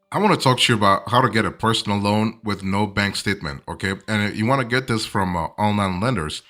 I want to talk to you about how to get a personal loan with no bank statement. Okay. And if you want to get this from online lenders,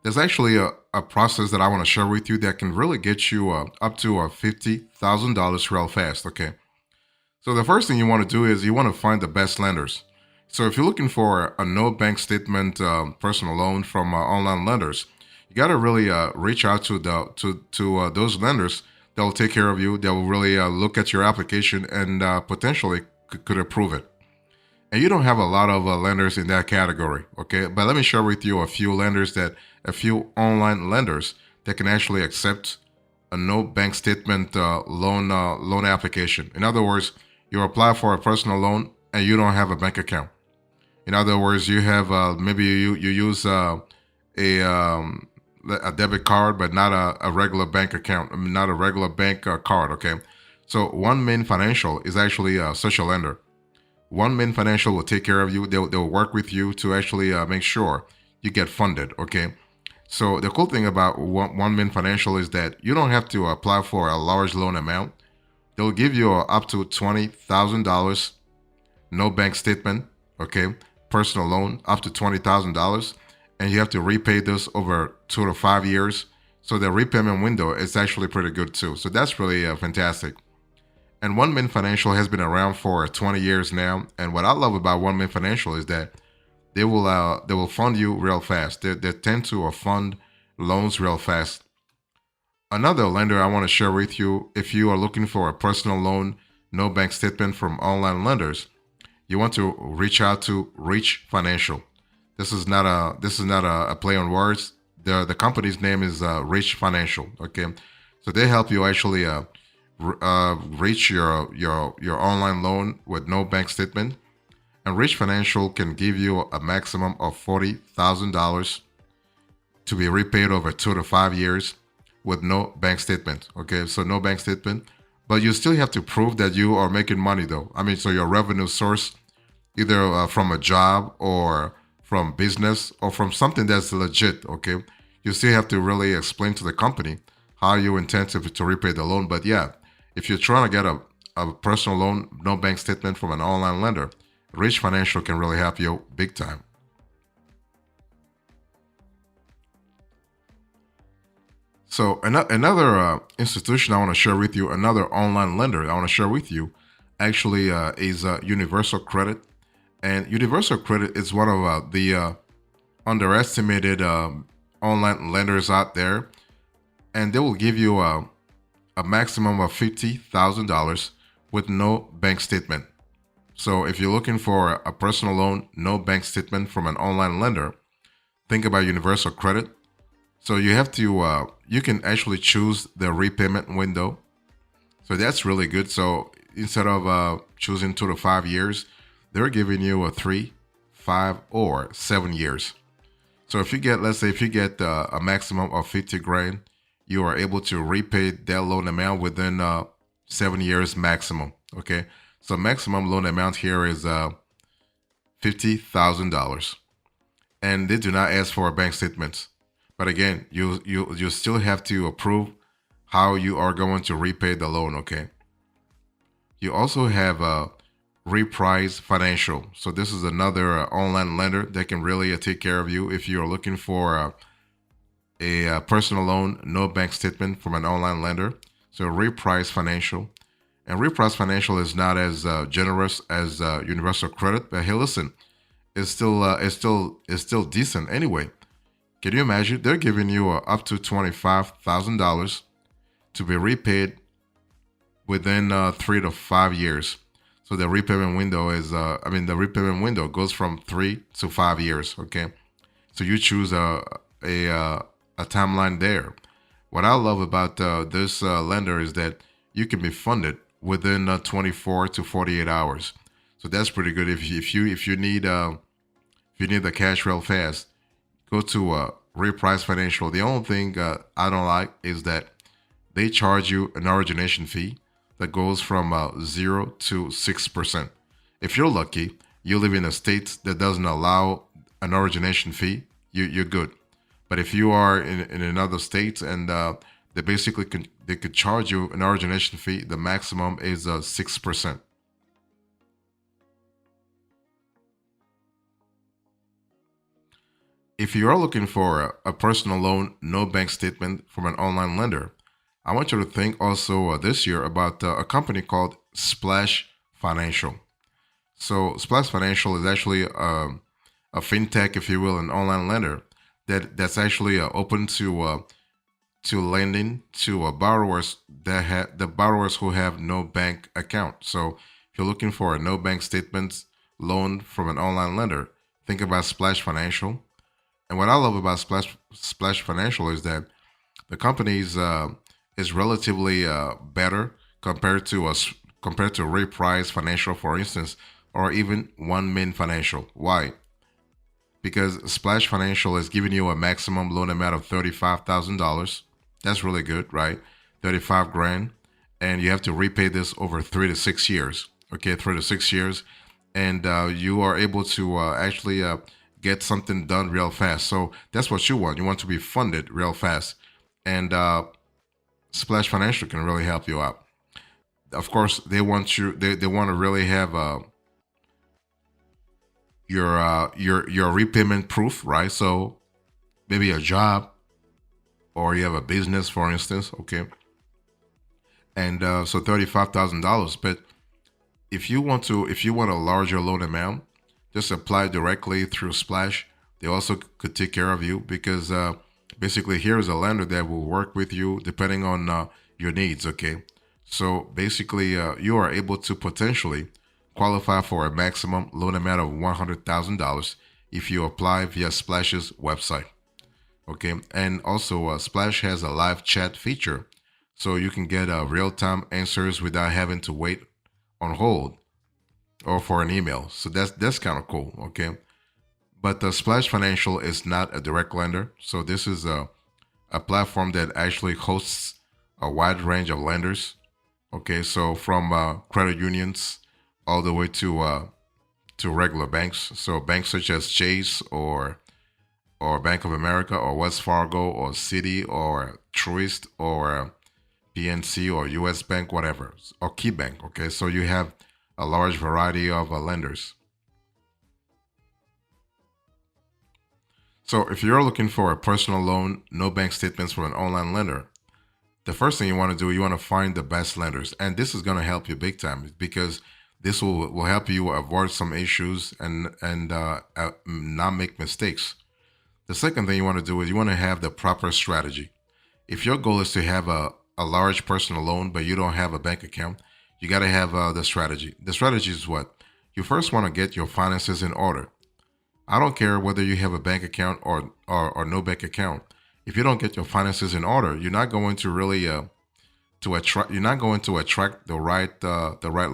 there's actually a process that I want to share with you that can really get you up to $50,000 real fast. Okay. So the first thing you want to do is you want to find the best lenders. So if you're looking for a no bank statement personal loan from online lenders, you got to really reach out to those lenders that will take care of you. That will really look at your application and potentially could approve it. And you don't have a lot of lenders in that category, okay? But let me share with you a few online lenders that can actually accept a no bank statement loan application. In other words, you apply for a personal loan and you don't have a bank account. In other words, you have maybe you use a a debit card, but not a regular bank account, I mean, not a regular bank card. Okay, so One Main Financial is actually such a lender. One Main Financial will take care of you. They'll work with you to actually make sure you get funded. Okay, so the cool thing about One Main Financial is that you don't have to apply for a large loan amount. They'll give you up to $20,000, no bank statement, okay, personal loan up to $20,000, and you have to repay this over 2 to 5 years. So the repayment window is actually pretty good too. So that's really fantastic. And One Main Financial has been around for 20 years now. And what I love about One Main Financial is that they will fund you real fast. They tend to fund loans real fast. Another lender I want to share with you, if you are looking for a personal loan, no bank statement from online lenders, you want to reach out to Reach Financial. This is not a play on words. The company's name is Reach Financial. Okay, so they help you actually reach your online loan with no bank statement. And Reach Financial can give you a maximum of $40,000 to be repaid over 2 to 5 years with no bank statement. Okay, so no bank statement, but you still have to prove that you are making money though. I mean, so your revenue source, either from a job or from business or from something that's legit. Okay, you still have to really explain to the company how you intend to repay the loan. But yeah, if you're trying to get a personal loan, no bank statement from an online lender, Rich Financial can really help you big time. So another institution I want to share with you, another online lender I want to share with you, actually is Universal Credit. And Universal Credit is one of the underestimated online lenders out there, and they will give you a maximum of $50,000 with no bank statement. So if you're looking for a personal loan, no bank statement from an online lender, think about Universal Credit. So you have to you can actually choose the repayment window. So that's really good. So instead of choosing 2 to 5 years, they're giving you a 3, 5, or 7 years. So if you get, let's say, if you get a maximum of 50 grand, you are able to repay that loan amount within 7 years maximum. Okay. So maximum loan amount here is $50,000, and they do not ask for a bank statement. But again, you still have to approve how you are going to repay the loan. Okay. You also have Reprise Financial. So this is another online lender that can really take care of you if you are looking for a personal loan, no bank statement from an online lender. So Reprise Financial. And Reprise Financial is not as generous as Universal Credit, but hey, listen, it's still decent anyway. Can you imagine? They're giving you up to $25,000 to be repaid within 3 to 5 years. So the repayment window is, the repayment window goes from 3 to 5 years. Okay, so you choose a timeline there. What I love about this lender is that you can be funded within 24 to 48 hours. So that's pretty good. If you need the cash real fast, go to Reprise Financial. The only thing I don't like is that they charge you an origination fee that goes from 0 to 6%. If you're lucky, you live in a state that doesn't allow an origination fee, you're good. But if you are in another state and they could charge you an origination fee, the maximum is 6%. If you are looking for a personal loan, no bank statement from an online lender, I want you to think also this year about a company called Splash Financial. So Splash Financial is actually a fintech, if you will, an online lender that's actually open to lending to borrowers that have the borrowers who have no bank account. So if you're looking for a no bank statements loan from an online lender, think about Splash Financial. And what I love about Splash Financial is that the company is relatively better compared to Reprise Financial, for instance, or even One Min Financial. Why? Because Splash Financial is giving you a maximum loan amount of $35,000. That's really good, right? 35 grand, and you have to repay this over 3 to 6 years. Okay, 3 to 6 years, and you are able to actually get something done real fast. So that's what you want. You want to be funded real fast, and Splash Financial can really help you out. Of course, they want you. They want to really have your repayment proof, right? So maybe a job or you have a business, for instance, okay, and so $35,000. But if you want a larger loan amount, just apply directly through Splash. They also could take care of you because basically here is a lender that will work with you depending on your needs. Okay, so basically you are able to potentially qualify for a maximum loan amount of $100,000 if you apply via Splash's website. Okay, and also Splash has a live chat feature, so you can get real-time answers without having to wait on hold or for an email. So that's kind of cool. Okay, but Splash Financial is not a direct lender, so this is a platform that actually hosts a wide range of lenders. Okay, so from credit unions all the way to regular banks. So banks such as Chase or Bank of America or Wells Fargo or Citi or Truist or PNC or US Bank, whatever, or Key Bank. Okay, so you have a large variety of lenders. So if you're looking for a personal loan, no bank statements from an online lender, the first thing you want to do, you want to find the best lenders. And this is going to help you big time because this will help you avoid some issues and not make mistakes. The second thing you want to do is you want to have the proper strategy. If your goal is to have a large personal loan, but you don't have a bank account, you got to have the strategy. The strategy is what? You first want to get your finances in order. I don't care whether you have a bank account or no bank account. If you don't get your finances in order, you're not going to really to attract. You're not going to attract the right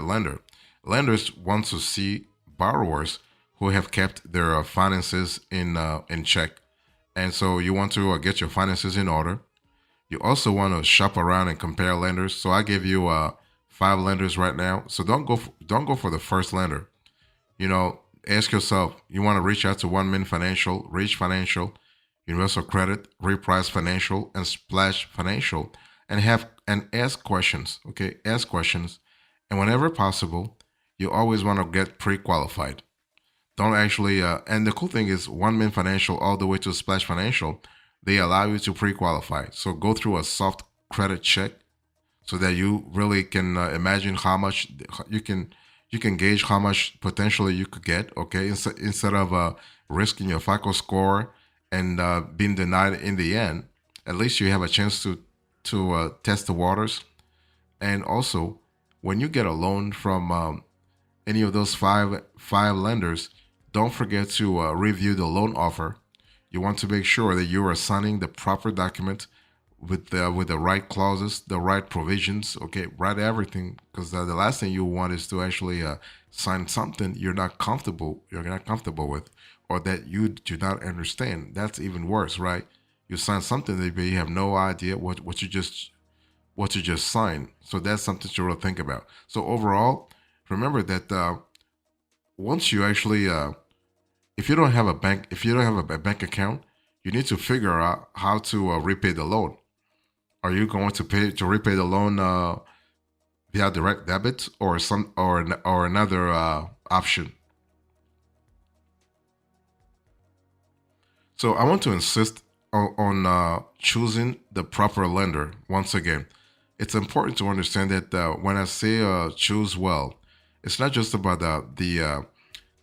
lender. Lenders want to see borrowers who have kept their finances in check, and so you want to get your finances in order. You also want to shop around and compare lenders. So I give you 5 lenders right now. So don't go for the first lender. You know, ask yourself. You want to reach out to One Min Financial, Reach Financial, Universal Credit, Reprise Financial, and Splash Financial, and ask questions. Okay, ask questions, and whenever possible, you always want to get pre-qualified. Don't actually. And the cool thing is, One Min Financial all the way to Splash Financial, they allow you to pre-qualify. So go through a soft credit check so that you really can imagine how much you can gauge how much potentially you could get. Okay, instead of risking your FICO score and being denied in the end, at least you have a chance to test the waters. And also, when you get a loan from any of those five lenders, don't forget to review the loan offer. You want to make sure that you are signing the proper document with the right clauses, the right provisions. Okay, write everything because the last thing you want is to actually sign something you're not comfortable with, or that you do not understand. That's even worse, right? You sign something that you have no idea what you just signed. So that's something to really think about. So overall, remember that once you actually, if you don't have a bank account, you need to figure out how to repay the loan. Are you going to repay the loan via direct debit or or another option? So I want to insist on choosing the proper lender. Once again, it's important to understand that when I say choose well, it's not just about the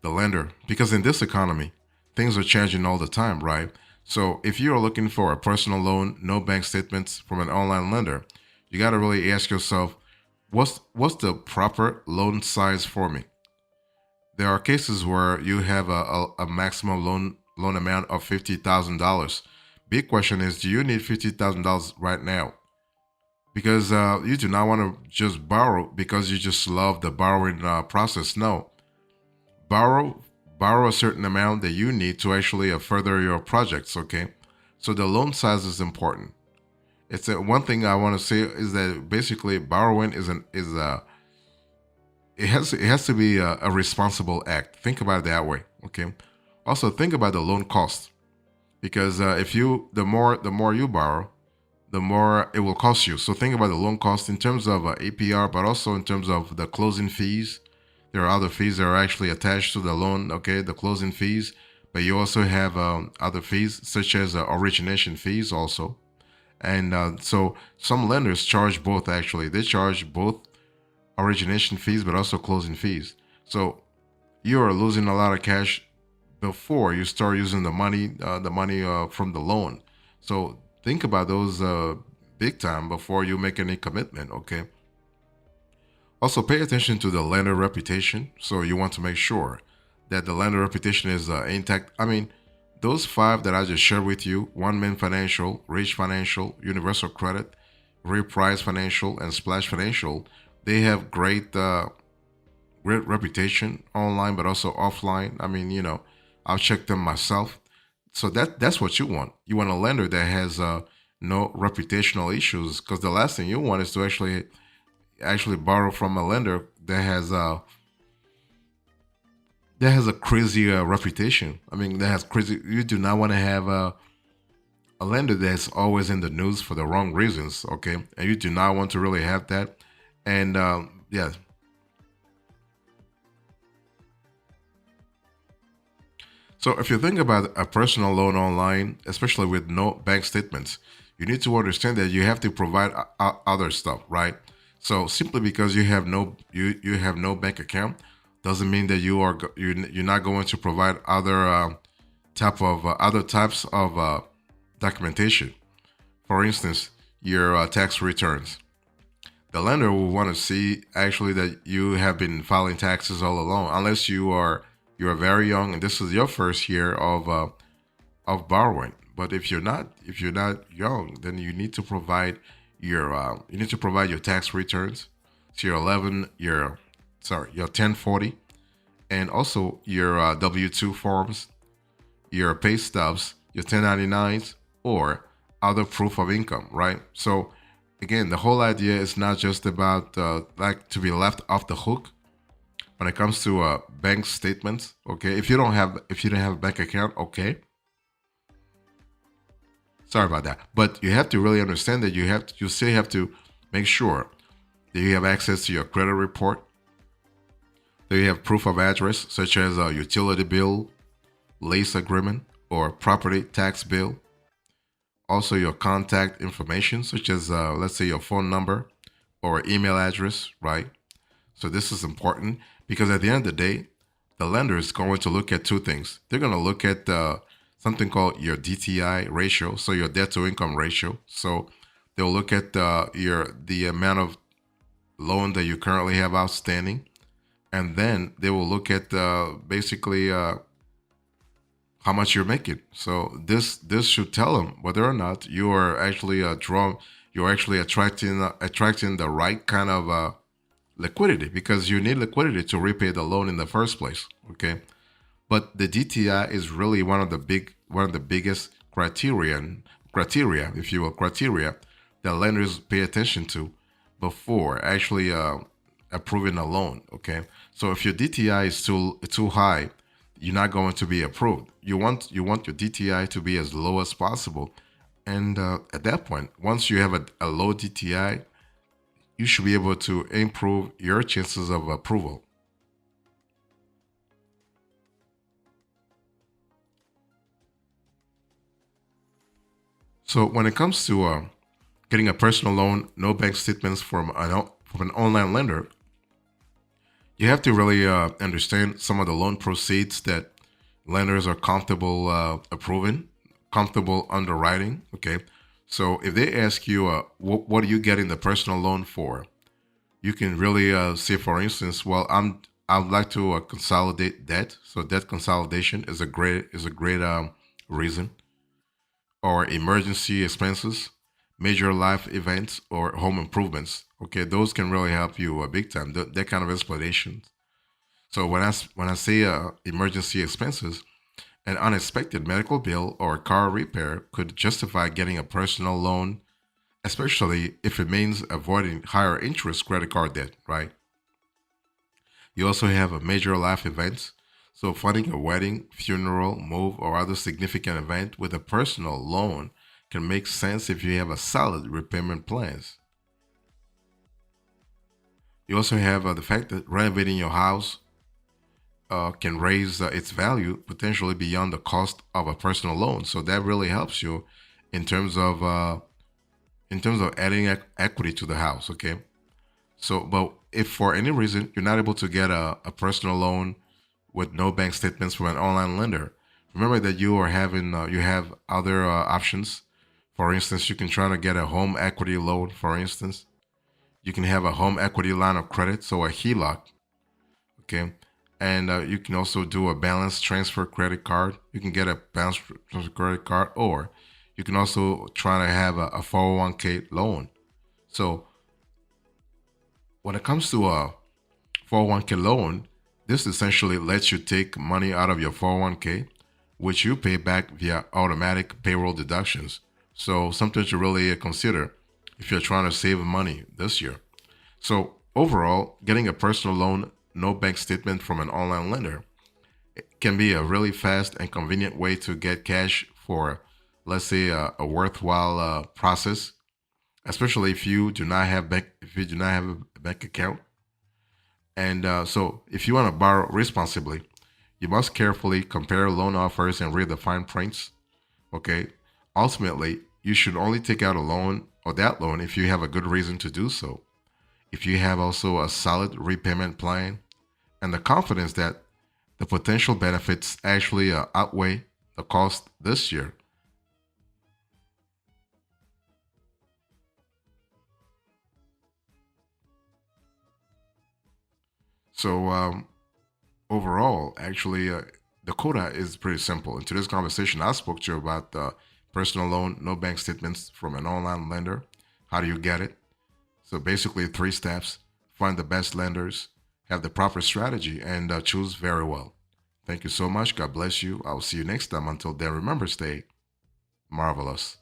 lender, because in this economy, things are changing all the time, right? So if you are looking for a personal loan, no bank statements from an online lender, you got to really ask yourself, what's the proper loan size for me? There are cases where you have a maximum loan amount of $50,000. Big question is, do you need $50,000 right now? Because you do not want to just borrow because you just love the borrowing process. No, borrow borrow a certain amount that you need to actually further your projects. Okay, so the loan size is important. It's one thing I want to say is that basically borrowing is a it has to be a responsible act. Think about it that way. Okay. Also think about the loan cost, because if you the more you borrow, the more it will cost you. So think about the loan cost in terms of APR, but also in terms of the closing fees. There are other fees that are actually attached to the loan. Okay, the closing fees, but you also have other fees such as origination fees also. And so some lenders charge both. Actually, they charge both origination fees, but also closing fees. So you are losing a lot of cash before you start using the money from the loan. So think about those big time before you make any commitment. Okay. Also, pay attention to the lender reputation. So you want to make sure that the lender reputation is intact. I mean, those five that I just shared with you: One Man Financial, Rich Financial, Universal Credit, Reprise Financial, and Splash Financial. They have great reputation online, but also offline. I mean, I'll check them myself. So that's what you want. You want a lender that has no reputational issues, because the last thing you want is to actually borrow from a lender that has a crazy reputation. I mean, that has crazy. You do not want to have a lender that's always in the news for the wrong reasons. Okay, and you do not want to really have that. And yeah, so if you think about a personal loan online, especially with no bank statements, you need to understand that you have to provide other stuff, right? So simply because you have no bank account doesn't mean that you're not going to provide other types of documentation. For instance, your tax returns. The lender will want to see actually that you have been filing taxes all along, unless you are very young and this is your first year of borrowing. But if you're not young, then you need to provide your tax returns. So your 11 your 1040, and also your W-2 forms, your pay stubs, your 1099s, or other proof of income, right? So again, the whole idea is not just about like to be left off the hook when it comes to bank statements. Okay, if you don't have a bank account, okay, sorry about that, but you have to really understand that you still have to make sure that you have access to your credit report, that you have proof of address such as a utility bill, lease agreement, or property tax bill. Also, your contact information such as let's say your phone number or email address, right? So this is important because at the end of the day, the lender is going to look at two things. They're going to look at something called your DTI ratio, so your debt to income ratio. So they'll look at the amount of loan that you currently have outstanding, and then they will look at basically how much you're making. So this should tell them whether or not you are actually you're actually attracting the right kind of liquidity, because you need liquidity to repay the loan in the first place. Okay, but the DTI is really one of the biggest criteria, if you will, criteria that lenders pay attention to before actually approving a loan. Okay, so if your DTI is too high, you're not going to be approved. You want your DTI to be as low as possible, and at that point, once you have a low DTI, you should be able to improve your chances of approval. So when it comes to getting a personal loan, no bank statements from an online lender, you have to really understand some of the loan proceeds that lenders are comfortable approving, comfortable underwriting. Okay, so if they ask you, what are you getting the personal loan for? You can really say, for instance, well, I'd like to consolidate debt. So debt consolidation is a great reason, or emergency expenses, major life events, or home improvements. Okay, those can really help you big time. That kind of explanation. So when I say emergency expenses, an unexpected medical bill or car repair could justify getting a personal loan, especially if it means avoiding higher interest credit card debt, right? You also have a major life events. So funding a wedding, funeral, move, or other significant event with a personal loan can make sense if you have a solid repayment plans. You also have the fact that renovating your house can raise its value potentially beyond the cost of a personal loan. So that really helps you in terms of adding equity to the house. Okay. So, but if for any reason you're not able to get a personal loan with no bank statements from an online lender, remember that you have other options. For instance, you can try to get a home equity loan. For instance, you can have a home equity line of credit, so a HELOC. Okay, and you can also do a balance transfer credit card. You can get a balance transfer credit card, or you can also try to have a 401k loan. So when it comes to a 401k loan, this essentially lets you take money out of your 401k, which you pay back via automatic payroll deductions. So something to really consider if you're trying to save money this year. So overall, getting a personal loan, no bank statement from an online lender can be a really fast and convenient way to get cash for, let's say, a worthwhile process, especially if you do not have a bank account. And so, if you want to borrow responsibly, you must carefully compare loan offers and read the fine prints. Okay. Ultimately, you should only take out a loan or that loan if you have a good reason to do so. If you have also a solid repayment plan and the confidence that the potential benefits actually outweigh the cost this year. So, overall, actually, the quota is pretty simple. In today's conversation, I spoke to you about the personal loan, no bank statements from an online lender. How do you get it? So basically, three steps: find the best lenders, have the proper strategy, and choose very well. Thank you so much. God bless you. I'll see you next time. Until then, remember, stay marvelous.